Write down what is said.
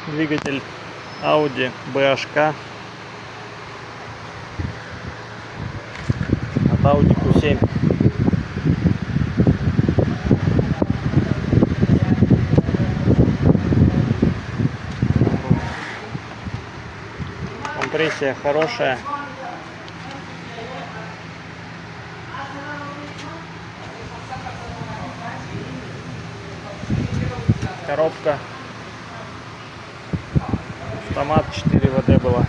Двигатель Audi BHK от Audi Q7. Компрессия хорошая. Коробка. Автомат 4 ВД была.